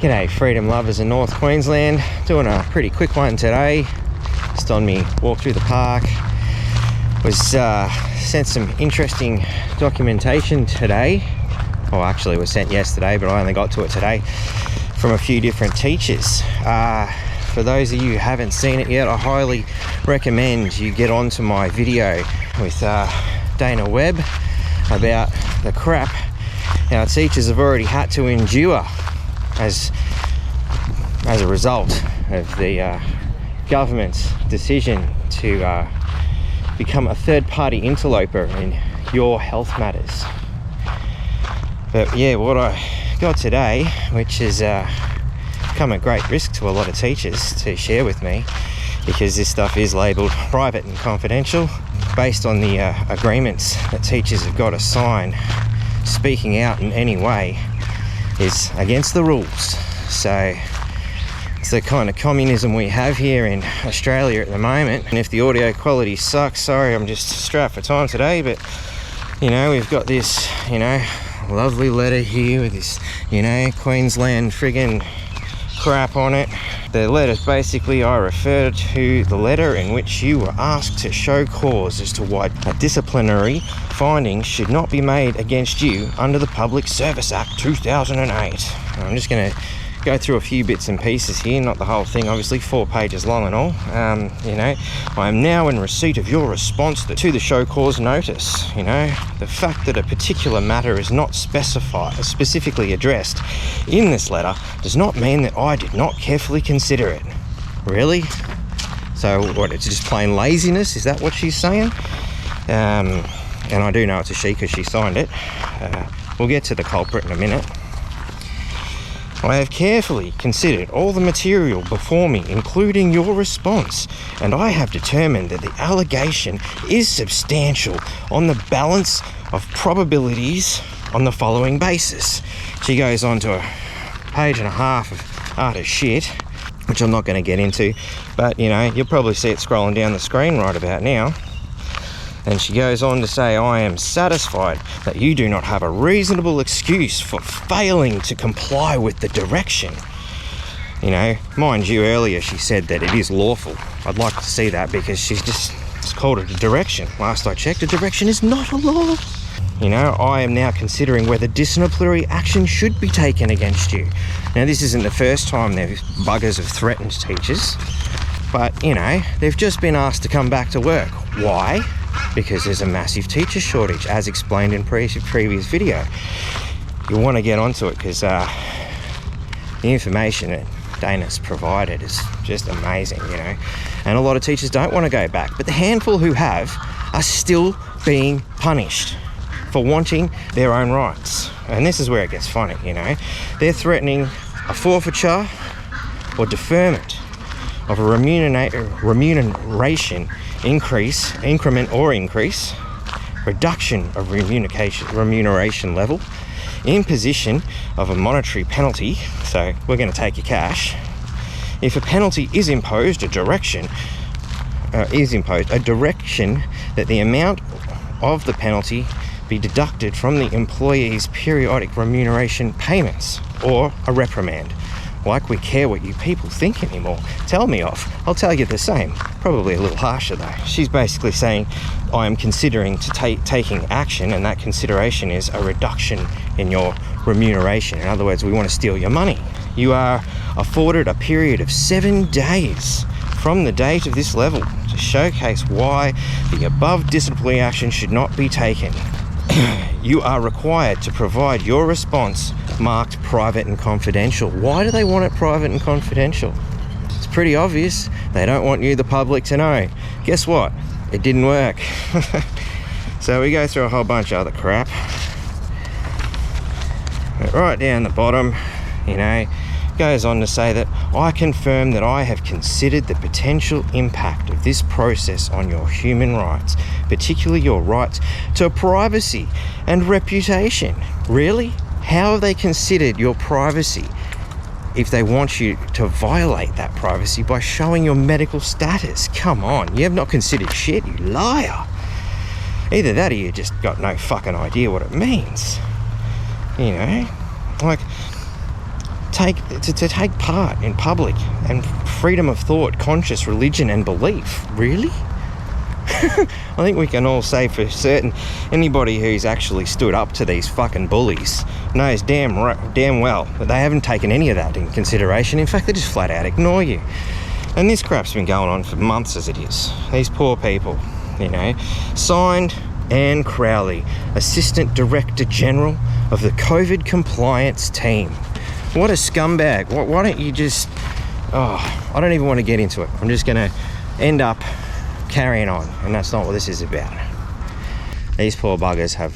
G'day freedom lovers in North Queensland, doing a pretty quick one today. Just on me walk through the park. Was sent some interesting documentation today. Well, actually it was sent yesterday, but I only got to it today from a few different teachers. For those of you who haven't seen it yet, I highly recommend you get onto my video with Dana Webb about the crap our teachers have already had to endure as a result of the government's decision to become a third-party interloper in your health matters. But yeah, what I got today, which has come at great risk to a lot of teachers to share with me, because this stuff is labelled private and confidential, based on the agreements that teachers have got to sign. Speaking out in any way is against the rules. So it's the kind of communism we have here in Australia at the moment. And if the audio quality sucks, sorry, I'm just strapped for time today, but you know, we've got this, you know, lovely letter here with this, you know, Queensland friggin' crap on it. The letter, basically, I refer to the letter in which you were asked to show cause as to why a disciplinary finding should not be made against you under the Public Service Act 2008. I'm just going to go through a few bits and pieces here, not the whole thing, obviously, 4 pages long and all. You know, I am now in receipt of your response to the show cause notice. You know, the fact that a particular matter is not specifically addressed in this letter does not mean that I did not carefully consider it. Really? So what, it's just plain laziness? Is that what she's saying? And I do know it's a she because she signed it. We'll get to the culprit in a minute. I have carefully considered all the material before me, including your response, and I have determined that the allegation is substantial on the balance of probabilities on the following basis. She goes on to a page and a half of utter shit, which I'm not going to get into, but you know, you'll probably see it scrolling down the screen right about now. And she goes on to say, I am satisfied that you do not have a reasonable excuse for failing to comply with the direction. You know, mind you, earlier she said that it is lawful. I'd like to see that, because she's just called it a direction. Last I checked, a direction is not a law. You know, I am now considering whether disciplinary action should be taken against you. Now, this isn't the first time these buggers have threatened teachers, but, you know, they've just been asked to come back to work. Why? Because there's a massive teacher shortage, as explained in previous video. You want to get onto it, because the information that Dana's provided is just amazing, you know. And a lot of teachers don't want to go back, but the handful who have are still being punished for wanting their own rights. And this is where it gets funny, you know. They're threatening a forfeiture or deferment of a remuneration increase, reduction of remuneration level, imposition of a monetary penalty, so we're going to take your cash. If a penalty is imposed, a direction that the amount of the penalty be deducted from the employee's periodic remuneration payments, or a reprimand. Like we care what you people think anymore. Tell me off. I'll tell you the same. Probably a little harsher though. She's basically saying, I am considering taking action, and that consideration is a reduction in your remuneration. In other words, we want to steal your money. You are afforded a period of 7 days from the date of this level to showcase why the above disciplinary action should not be taken. You are required to provide your response marked private and confidential. Why do they want it private and confidential? It's pretty obvious. They don't want you, the public, to know. Guess what? It didn't work. So we go through a whole bunch of other crap. But right down the bottom, you know, goes on to say that I confirm that I have considered the potential impact of this process on your human rights, particularly your rights to privacy and reputation. Really? How have they considered your privacy if they want you to violate that privacy by showing your medical status? Come on, you have not considered shit, you liar. Either that or you just got no fucking idea what it means. You know, like, to take part in public and freedom of thought, conscious religion and belief. Really? I think we can all say for certain anybody who's actually stood up to these fucking bullies knows damn well that they haven't taken any of that in consideration. In fact, they just flat out ignore you. And this crap's been going on for months as it is. These poor people, you know. Signed, Anne Crowley, Assistant Director General of the COVID Compliance Team. What a scumbag. Why don't you just... Oh, I don't even want to get into it. I'm just going to end up carrying on, and that's not what this is about. These poor buggers have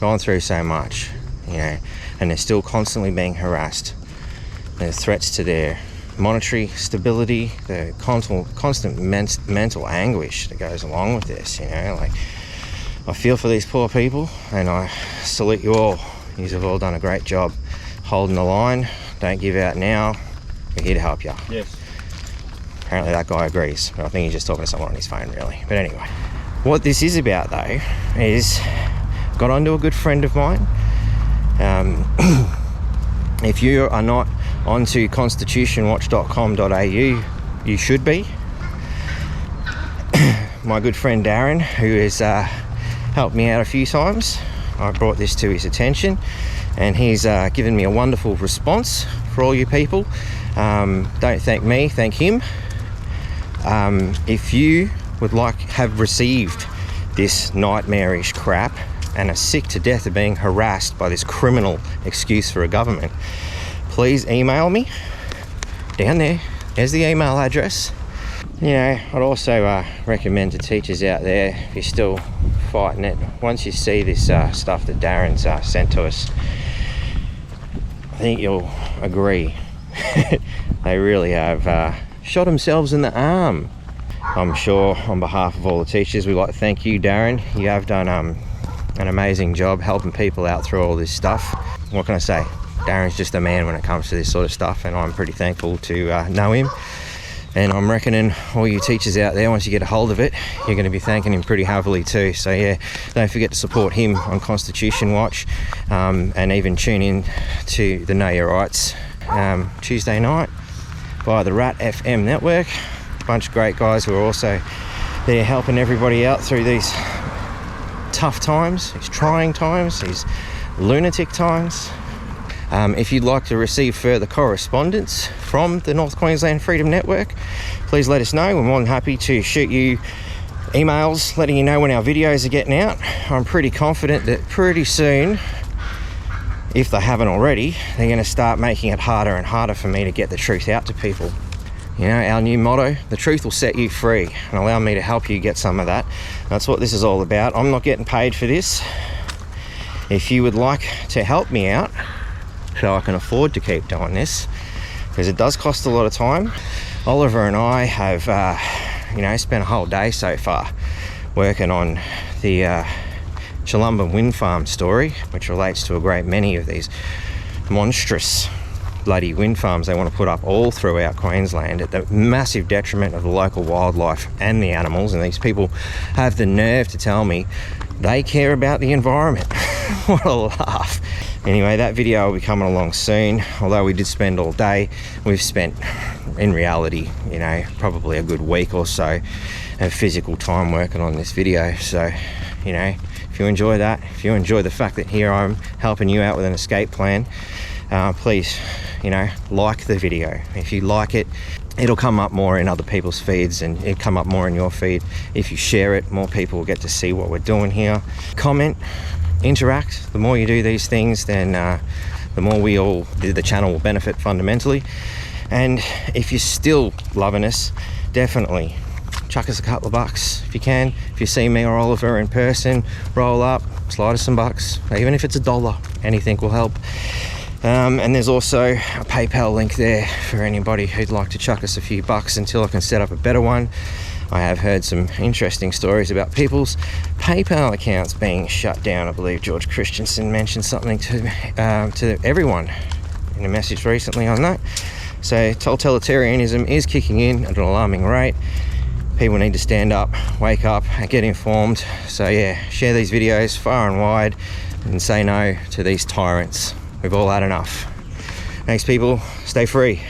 gone through so much, you know, and they're still constantly being harassed. There's threats to their monetary stability, the constant mental anguish that goes along with this, you know. Like, I feel for these poor people, and I salute you all. You have all done a great job holding the line. Don't give out now. We're here to help you. Yes. Apparently that guy agrees, but I think he's just talking to someone on his phone, really. But anyway, what this is about, though, is got onto a good friend of mine. If you are not onto constitutionwatch.com.au, you should be. My good friend Darren, who has helped me out a few times, I brought this to his attention, and he's given me a wonderful response for all you people. Don't thank me, thank him. If you would have received this nightmarish crap and are sick to death of being harassed by this criminal excuse for a government, please email me down there. There's the email address. You know, I'd also recommend to teachers out there, if you're still fighting it, once you see this stuff that Darren's sent to us, I think you'll agree they really have shot themselves in the arm. I'm sure on behalf of all the teachers, we'd like to thank you, Darren. You have done an amazing job helping people out through all this stuff. What can I say? Darren's just a man when it comes to this sort of stuff, and I'm pretty thankful to know him. And I'm reckoning all you teachers out there, once you get a hold of it, you're going to be thanking him pretty heavily too. So yeah, don't forget to support him on Constitution Watch, and even tune in to the Know Your Rights Tuesday night via the Rat FM network. A bunch of great guys who are also there helping everybody out through these tough times, these trying times, these lunatic times. If you'd like to receive further correspondence from the North Queensland Freedom Network, please let us know. We're more than happy to shoot you emails letting you know when our videos are getting out. I'm pretty confident that pretty soon, if they haven't already, they're going to start making it harder and harder for me to get the truth out to people. You know, our new motto, the truth will set you free, and allow me to help you get some of that. That's what this is all about. I'm not getting paid for this. If you would like to help me out so I can afford to keep doing this, because it does cost a lot of time. Oliver and I have spent a whole day so far working on the Chalumba wind farm story, which relates to a great many of these monstrous bloody wind farms they want to put up all throughout Queensland at the massive detriment of the local wildlife and the animals. And these people have the nerve to tell me they care about the environment. What a laugh. Anyway, that video will be coming along soon. Although we did spend all day, we've spent, in reality, you know, probably a good week or so of physical time working on this video. So, you know, if you enjoy that, if you enjoy the fact that here I'm helping you out with an escape plan, please, you know, like the video. If you like it, it'll come up more in other people's feeds, and it'll come up more in your feed. If you share it, more people will get to see what we're doing here. Comment, interact. The more you do these things, then the more the channel will benefit fundamentally. And if you're still loving us, definitely chuck us a couple of bucks if you can. If you see me or Oliver in person, roll up, slide us some bucks, even if it's $1, anything will help. And there's also a PayPal link there for anybody who'd like to chuck us a few bucks until I can set up a better one. I have heard some interesting stories about people's PayPal accounts being shut down. I believe George Christensen mentioned something to everyone in a message recently on that. So totalitarianism is kicking in at an alarming rate. People need to stand up, wake up, and get informed. So yeah, share these videos far and wide and say no to these tyrants. We've all had enough. Thanks, people. Stay free.